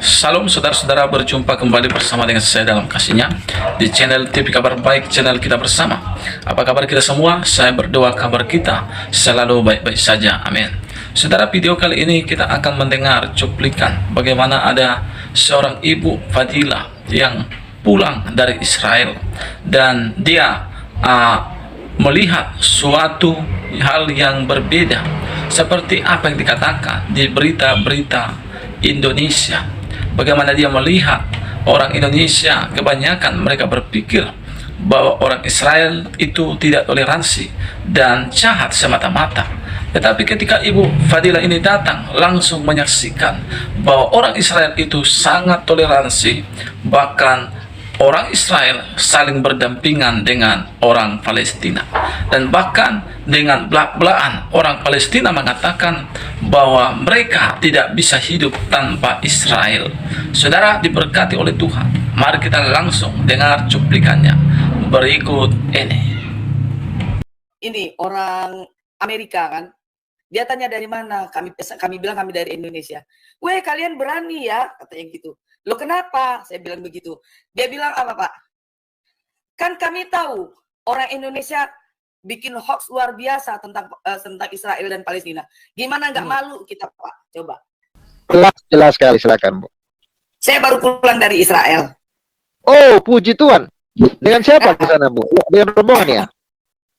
Salam saudara-saudara, berjumpa kembali bersama dengan saya dalam kasihnya di channel TV Kabar Baik, channel kita bersama. Apa kabar kita semua? Saya berdoa kabar kita selalu baik-baik saja, amin. Saudara, video kali ini kita akan mendengar cuplikan bagaimana ada seorang ibu Fadila yang pulang dari Israel dan dia melihat suatu hal yang berbeda seperti apa yang dikatakan di berita-berita Indonesia. Bagaimana dia melihat orang Indonesia, kebanyakan mereka berpikir bahwa orang Israel itu tidak toleransi dan jahat semata-mata. Tetapi ketika Ibu Fadila ini datang, langsung menyaksikan bahwa orang Israel itu sangat toleransi, bahkan orang Israel saling berdampingan dengan orang Palestina. Dan bahkan dengan belak-belakan orang Palestina mengatakan bahwa mereka tidak bisa hidup tanpa Israel. Saudara diberkati oleh Tuhan. Mari kita langsung dengar cuplikannya berikut ini. Ini orang Amerika kan, dia tanya dari mana, kami bilang kami dari Indonesia. Weh, kalian berani ya, katanya gitu. Loh kenapa? Saya bilang begitu. Dia bilang apa, Pak? Kan kami tahu orang Indonesia bikin hoax luar biasa tentang Israel dan Palestina. Gimana nggak malu kita, Pak? Coba. Jelas sekali, silakan Bu. Saya baru pulang dari Israel. Oh, puji Tuhan. Dengan siapa di sana Bu? Dengan rombongan ya?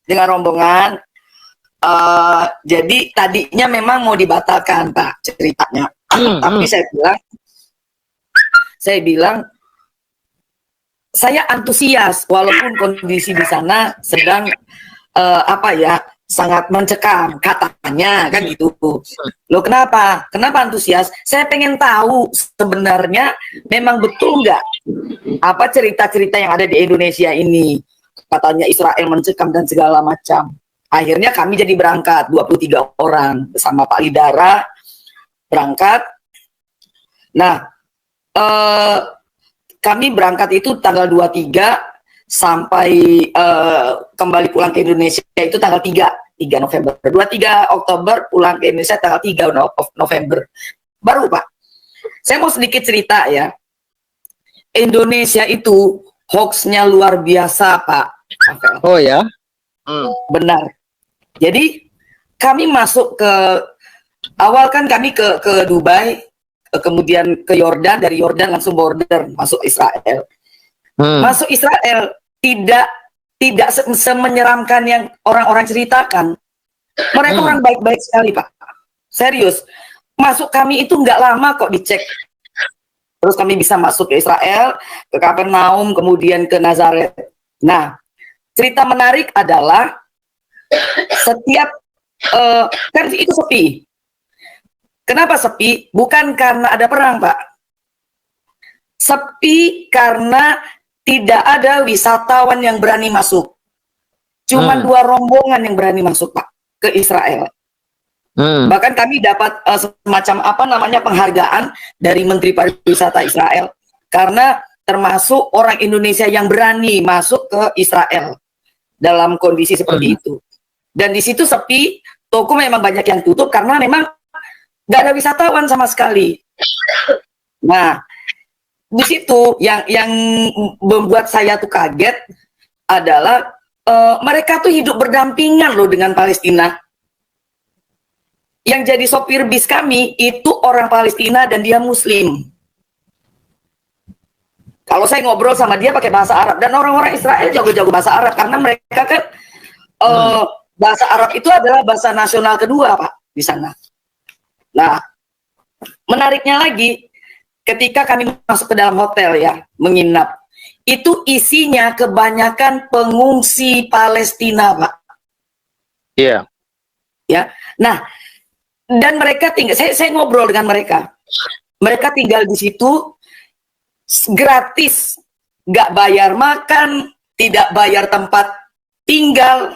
Dengan rombongan. Jadi tadinya memang mau dibatalkan, Pak, ceritanya. Tapi saya bilang saya antusias walaupun kondisi di sana sedang sangat mencekam katanya kan gitu. Loh kenapa antusias? Saya pengen tahu sebenarnya memang betul nggak apa cerita-cerita yang ada di Indonesia ini, katanya Israel mencekam dan segala macam. Akhirnya kami jadi berangkat 23 orang bersama Pak Lidara berangkat. Nah, kami berangkat itu tanggal 23 sampai kembali pulang ke Indonesia itu tanggal 3 November. 23 Oktober pulang ke Indonesia tanggal 3 November. Baru, Pak. Saya mau sedikit cerita ya. Indonesia itu hoax-nya luar biasa, Pak. Oh ya? Benar. Jadi kami masuk ke awal kan kami ke Dubai, kemudian ke Yordan, dari Yordan langsung border masuk Israel. Masuk Israel tidak semenyeramkan yang orang-orang ceritakan. Mereka orang baik-baik sekali, Pak. Serius. Masuk kami itu nggak lama kok dicek. Terus kami bisa masuk ke Israel, ke Kapernaum, kemudian ke Nazaret. Nah, cerita menarik adalah setiap kan itu sepi. Kenapa sepi? Bukan karena ada perang, Pak. Sepi karena tidak ada wisatawan yang berani masuk. Cuma 2 rombongan yang berani masuk, Pak, ke Israel. Bahkan kami dapat semacam penghargaan dari Menteri Pariwisata Israel karena termasuk orang Indonesia yang berani masuk ke Israel dalam kondisi seperti itu. Dan di situ sepi, toko memang banyak yang tutup karena memang nggak ada wisatawan sama sekali. Nah, di situ yang membuat saya tuh kaget adalah mereka tuh hidup berdampingan loh dengan Palestina. Yang jadi sopir bis kami itu orang Palestina dan dia Muslim. Kalau saya ngobrol sama dia pakai bahasa Arab, dan orang-orang Israel jago-jago bahasa Arab karena mereka kan bahasa Arab itu adalah bahasa nasional kedua, Pak, di sana. Nah, menariknya lagi, ketika kami masuk ke dalam hotel ya, menginap, itu isinya kebanyakan pengungsi Palestina, Pak. Iya. Ya, nah, dan mereka tinggal, saya ngobrol dengan mereka. Mereka tinggal di situ gratis, nggak bayar makan, tidak bayar tempat tinggal.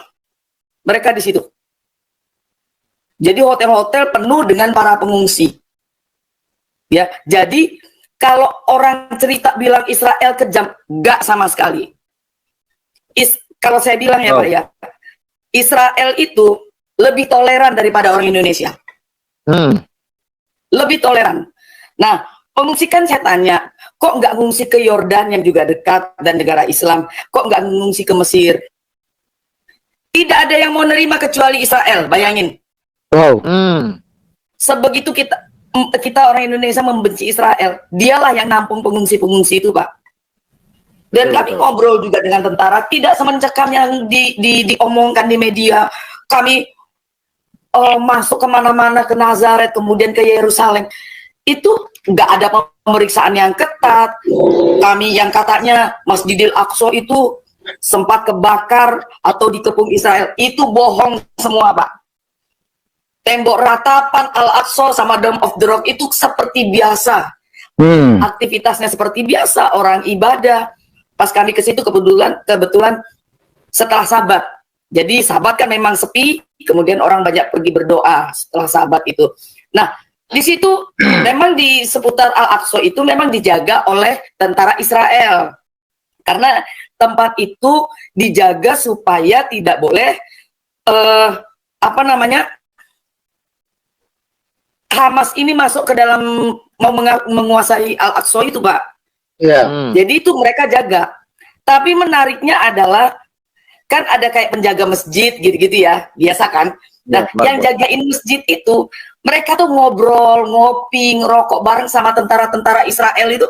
Mereka di situ. Jadi hotel-hotel penuh dengan para pengungsi. Ya, jadi kalau orang cerita bilang Israel kejam, nggak sama sekali. Kalau saya bilang ya, Pak ya, Israel itu lebih toleran daripada orang Indonesia. Lebih toleran. Nah, Mengungsikan saya tanya, kok nggak ngungsi ke Yordan yang juga dekat dan negara Islam? Kok nggak ngungsi ke Mesir? Tidak ada yang mau nerima kecuali Israel, bayangin. Wow. Sebegitu kita orang Indonesia membenci Israel, dialah yang nampung pengungsi-pengungsi itu, Pak. Dan kami ngobrol juga dengan tentara, tidak semencekam yang diomongkan di media. Kami masuk kemana-mana, ke Nazaret, kemudian ke Yerusalem. Itu nggak ada pemeriksaan yang ketat. Kami yang katanya Masjidil Aqsa itu sempat kebakar atau dikepung Israel, itu bohong semua, Pak. Tembok ratapan Al-Aqsa sama Dome of the Rock itu seperti biasa. Aktivitasnya seperti biasa, orang ibadah. Pas kami ke situ kebetulan setelah Sabat. Jadi Sabat kan memang sepi, kemudian orang banyak pergi berdoa setelah Sabat itu. Nah, di situ memang di seputar Al-Aqsa itu memang dijaga oleh tentara Israel. Karena tempat itu dijaga supaya tidak boleh Hamas ini masuk ke dalam mau menguasai Al-Aqsa itu, Pak. Jadi itu mereka jaga. Tapi menariknya adalah kan ada kayak penjaga masjid gitu-gitu ya, biasa kan. Nah, yang jagain masjid itu mereka tuh ngobrol, ngopi, ngerokok bareng sama tentara-tentara Israel itu.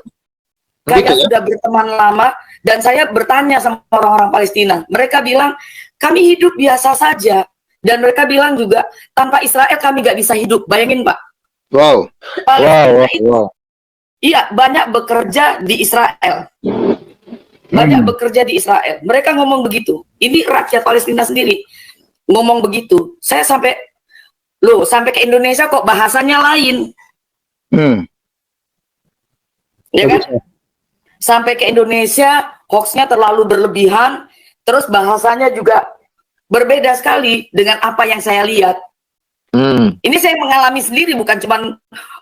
Kayak sudah berteman lama. Dan saya bertanya sama orang-orang Palestina, mereka bilang kami hidup biasa saja. Dan mereka bilang juga tanpa Israel kami nggak bisa hidup. Bayangin, Pak. Wow. Iya, banyak bekerja di Israel. Banyak bekerja di Israel. Mereka ngomong begitu. Ini rakyat Palestina sendiri ngomong begitu. Saya sampai ke Indonesia kok bahasanya lain. Ya kan? Sampai ke Indonesia, hoaxnya terlalu berlebihan, terus bahasanya juga berbeda sekali dengan apa yang saya lihat. Ini saya mengalami sendiri, bukan cuma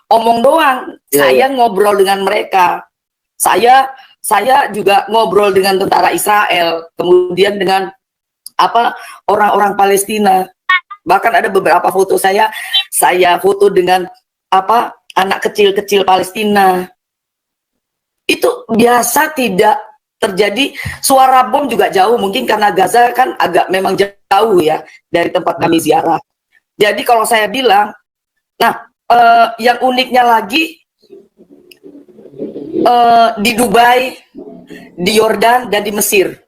omong doang. Saya ngobrol dengan mereka. Saya juga ngobrol dengan tentara Israel, kemudian dengan orang-orang Palestina. Bahkan ada beberapa foto saya foto dengan anak kecil-kecil Palestina. Itu biasa tidak terjadi. Suara bom juga jauh, mungkin karena Gaza kan agak memang jauh ya dari tempat kami ziarah. Jadi kalau saya bilang, yang uniknya lagi di Dubai, di Yordan dan di Mesir,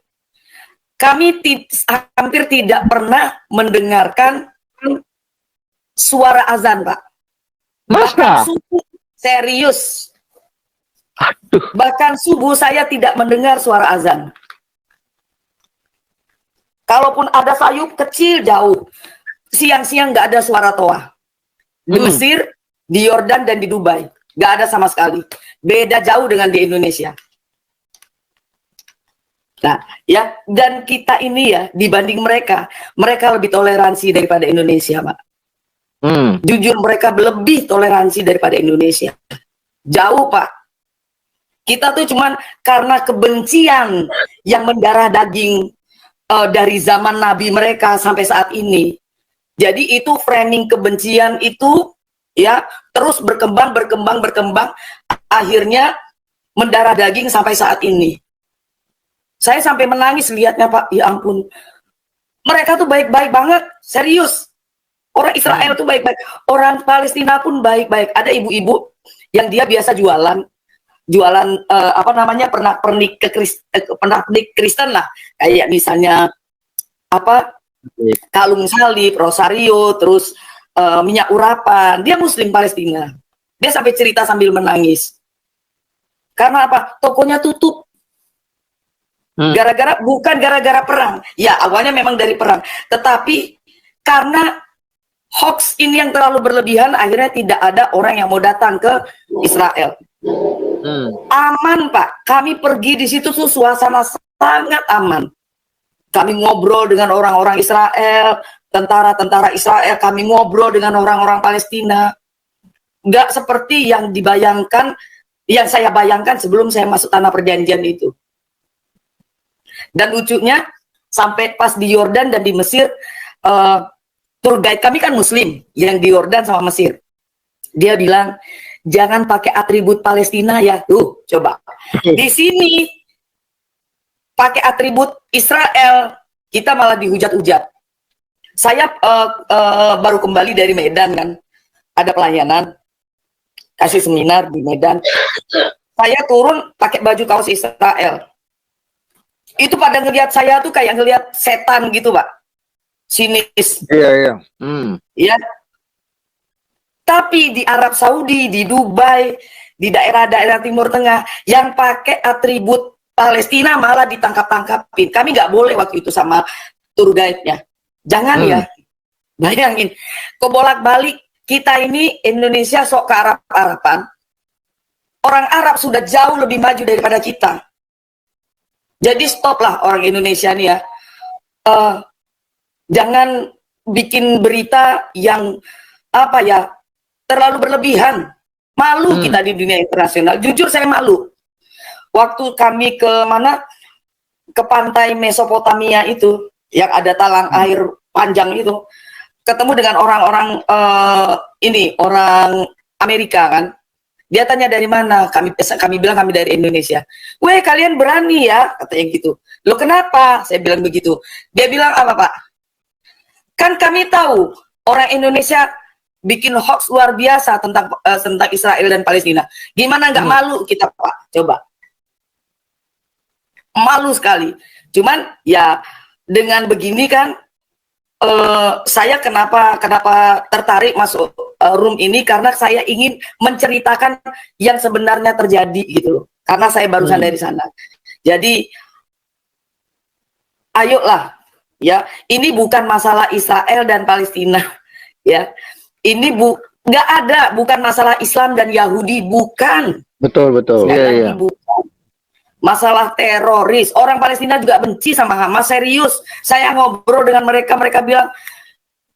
kami hampir tidak pernah mendengarkan suara azan, Pak. Masa? Serius. Bahkan subuh saya tidak mendengar suara azan. Kalaupun ada sayup kecil jauh, siang-siang nggak ada suara toa. Di Mesir, di Yordan dan di Dubai nggak ada sama sekali. Beda jauh dengan di Indonesia. Nah, ya, dan kita ini ya dibanding mereka lebih toleransi daripada Indonesia, Pak. Jujur mereka lebih toleransi daripada Indonesia. Jauh, Pak. Kita tuh cuman karena kebencian yang mendarah daging dari zaman Nabi mereka sampai saat ini. Jadi itu framing kebencian itu ya terus berkembang, akhirnya mendarah daging sampai saat ini. Saya sampai menangis lihatnya, Pak. Ya ampun. Mereka tuh baik-baik banget, serius. Orang Israel tuh baik-baik. Orang Palestina pun baik-baik. Ada ibu-ibu yang dia biasa jualan pernak-pernik Kristen lah, kayak misalnya kalung salib, rosario, terus minyak urapan. Dia Muslim Palestina. Dia sampai cerita sambil menangis. Karena apa? Tokonya tutup. Bukan gara-gara perang. Ya, awalnya memang dari perang. Tetapi karena hoax ini yang terlalu berlebihan, akhirnya tidak ada orang yang mau datang ke Israel. Aman, Pak. Kami pergi di situ tuh suasana sangat aman. Kami ngobrol dengan orang-orang Israel, tentara-tentara Israel. Kami ngobrol dengan orang-orang Palestina. Nggak seperti yang dibayangkan, yang saya bayangkan sebelum saya masuk tanah perjanjian itu. Dan lucunya, sampai pas di Yordan dan di Mesir, tour guide kami kan Muslim, yang di Yordan sama Mesir. Dia bilang, jangan pakai atribut Palestina ya. Tuh, coba. Di sini pakai atribut Israel, kita malah dihujat-hujat. Saya baru kembali dari Medan kan, ada pelayanan, kasih seminar di Medan. Saya turun pakai baju kaos Israel. Itu pada ngelihat saya tuh kayak ngelihat setan gitu, Pak. Sinis. Iya, iya. Ya. Tapi di Arab Saudi, di Dubai, di daerah-daerah Timur Tengah yang pakai atribut Palestina malah ditangkap-tangkapin. Kami nggak boleh waktu itu sama tour guide-nya. Jangan ya. Bayangin, kebolak-balik kita ini Indonesia sok ke Arab-Araban. Orang Arab sudah jauh lebih maju daripada kita. Jadi stoplah orang Indonesia nih ya. Jangan bikin berita yang apa ya, terlalu berlebihan. Malu kita di dunia internasional. Jujur saya malu. Waktu kami ke mana? Ke pantai Mesopotamia itu, yang ada talang air panjang itu, ketemu dengan orang-orang orang Amerika kan. Dia tanya dari mana, kami bilang kami dari Indonesia. Weh, kalian berani ya, katanya gitu. Loh kenapa? Saya bilang begitu. Dia bilang apa, Pak? Kan kami tahu orang Indonesia bikin hoax luar biasa tentang Israel dan Palestina. Gimana nggak malu kita, Pak? Coba. Malu sekali. Cuman ya dengan begini kan, saya kenapa tertarik masuk room ini, karena saya ingin menceritakan yang sebenarnya terjadi gitu loh. Karena saya barusan dari sana. Jadi ayolah ya, ini bukan masalah Israel dan Palestina ya. Ini nggak ada, bukan masalah Islam dan Yahudi, bukan. Betul. Iya. Bukan. Masalah teroris. Orang Palestina juga benci sama Hamas, serius. Saya ngobrol dengan mereka, mereka bilang,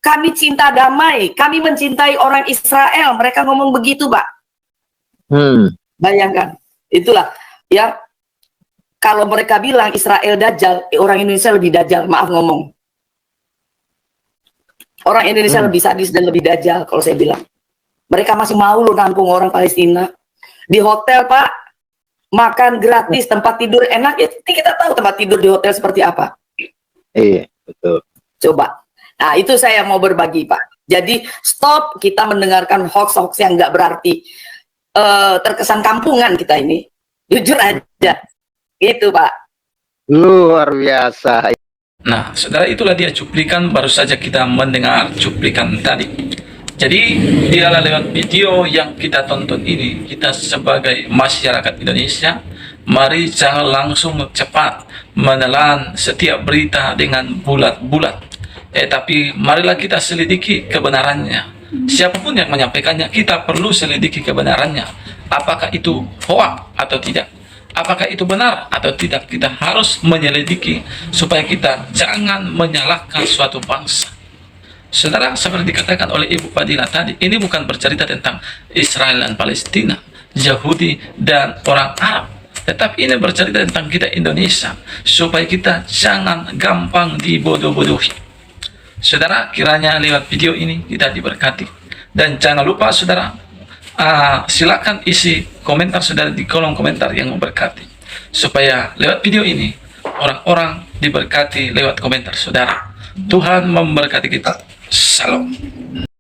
kami cinta damai, kami mencintai orang Israel. Mereka ngomong begitu, Pak. Bayangkan, itulah ya. Kalau mereka bilang Israel dajjal, orang Indonesia lebih dajjal, maaf ngomong. Orang Indonesia lebih sadis dan lebih dajjal kalau saya bilang. Mereka masih mau loh nampung orang Palestina. Di hotel, Pak. Makan gratis, tempat tidur enak, ya kita tahu tempat tidur di hotel seperti apa. Iya, betul. Coba. Nah, itu saya mau berbagi, Pak. Jadi, stop kita mendengarkan hoax-hoax yang nggak berarti. Terkesan kampungan kita ini. Jujur aja. Gitu, Pak. Luar biasa. Nah, saudara, itulah dia cuplikan, baru saja kita mendengar cuplikan tadi. Jadi, dialah lewat video yang kita tonton ini, kita sebagai masyarakat Indonesia, mari jangan langsung cepat menelan setiap berita dengan bulat-bulat. Tapi marilah kita selidiki kebenarannya. Siapapun yang menyampaikannya, kita perlu selidiki kebenarannya. Apakah itu hoax atau tidak? Apakah itu benar atau tidak? Kita harus menyelidiki supaya kita jangan menyalahkan suatu bangsa. Saudara, seperti dikatakan oleh Ibu Fadila tadi, ini bukan bercerita tentang Israel dan Palestina, Yahudi dan orang Arab, tetapi ini bercerita tentang kita Indonesia, supaya kita jangan gampang dibodoh-bodohi. Saudara, kiranya lewat video ini kita diberkati. Dan jangan lupa saudara, silakan isi komentar saudara di kolom komentar yang memberkati, supaya lewat video ini orang-orang diberkati lewat komentar saudara. Tuhan memberkati kita. Shalom.